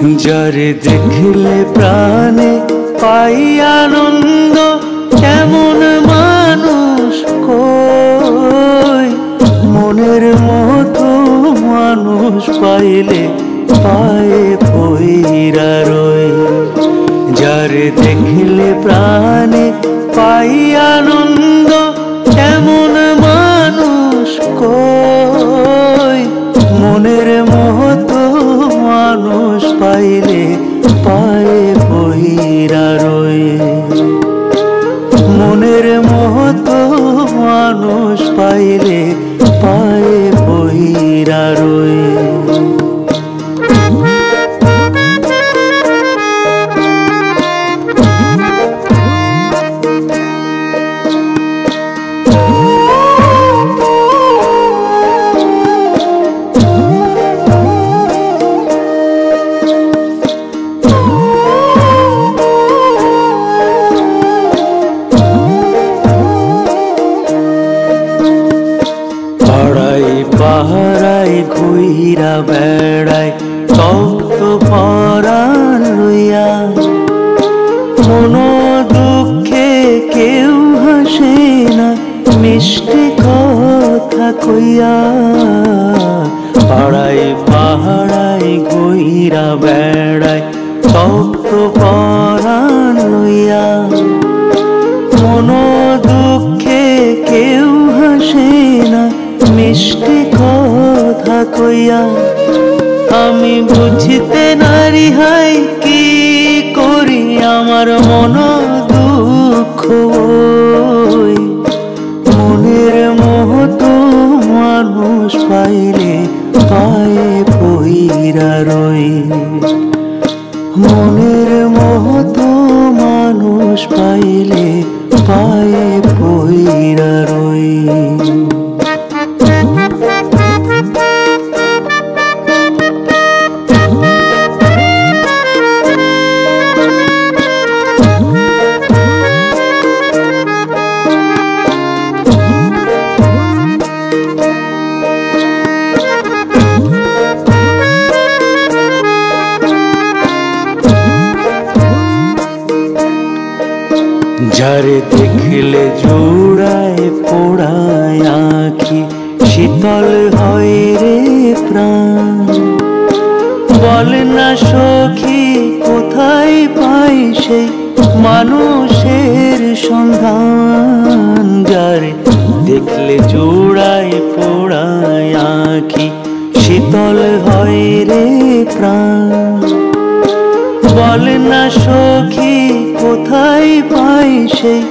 যারে দেখলে প্রাণে পাই আনন্দ, কেমন মানুষ কই মনের মতো মানুষ পাইলে পায়ে পইরা রই। যারে দেখলে প্রাণে পাই আনন্দ, কেমন মানুষ কই মনের মতো মানুষ পাইলে পায়ে পইরা রই। মনের মতো মানুষ পাইলে পায়ে পইরা রই। পাহারায় ঘুইরা বেড়ায় তপ্ত পরাণ লইয়া, মন দুঃখে কেউ হাসে না মিষ্টি কথা কইয়া। পাহাড়ায় ঘুইরা বেড়ায় তপ্ত পরাণ লইয়া, মন দুঃখে কেউ হাসে না মিষ্টি কথা কইয়া। আমি বুঝিতে নারি হাই কি করি আমার মন দুঃখ, মনের মতো মানুষ পাইলে পায়ে পইরা রই। মনের মতো মানুষ পাইলে পায়ে পইরা রই। যারে দেখলে জোড়ায় পোড়ায় আঁখি, শীতল হয় রে প্রাণ। বল না সখী কোথায় পাই সেই মানুষের সন্ধান। যারে দেখলে জোড়ায় পোড়ায় আঁখি, শীতল হয় রে প্রাণ। বল না সখী কোথায় পাই সেই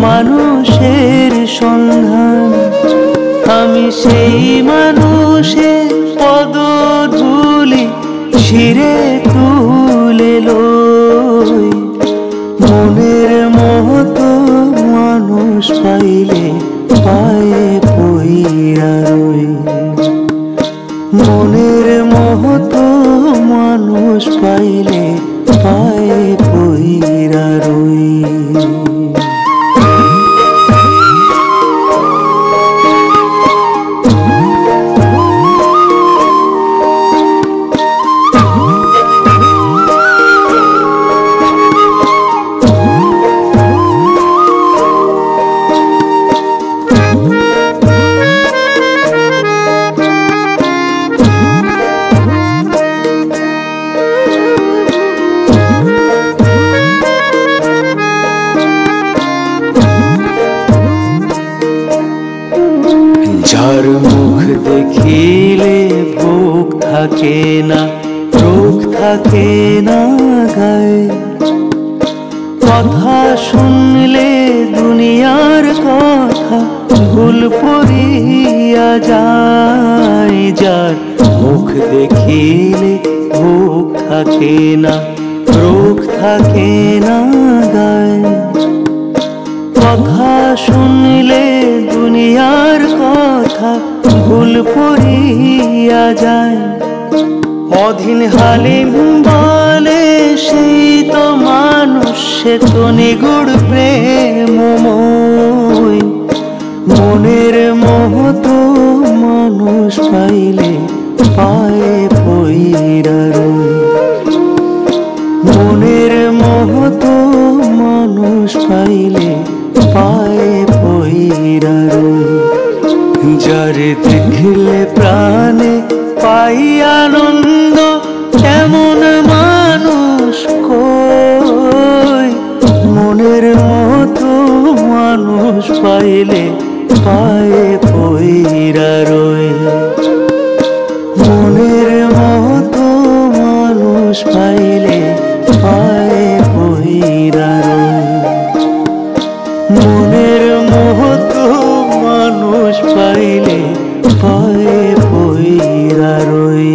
মানুষের সন্ধান। আমি সেই মানুষের পদধূলি শিরে তুলে লই। মনের মতো মানুষ পাইলে পায়ে পইরা রই। মনের মতো মানুষ পাইলে পায়ে পইরা রই। যার মুখ দেখিলে ভোগ থাকে না, রোগ থাকে না গায়ে। কথা শুনলে দুনিয়ার কথা ভুল পড়িয়া যায়। যার মুখ দেখিলে ভোগ থাকে না, রোগ থাকে না গায়ে। কথা শুনলে দুনিয়ার কথা ভুল পড়িয়া যায়। অধীন হালিম বলে সেই তো মানুষ, সে তো নিগুড় প্রেমময়। মনের মতো মানুষ পাইলে পায়ে পইরা রই। আর দেখলে প্রাণে পাই আনন্দ, এমন মানুষ কই? মনের মতো মানুষ পাইলে পায়ে পইরা রই। মনের মতো মানুষ পাইলে পায়ে পইরা রই। মনের মতো মানুষ পাইলে পায়ে পইরা রই।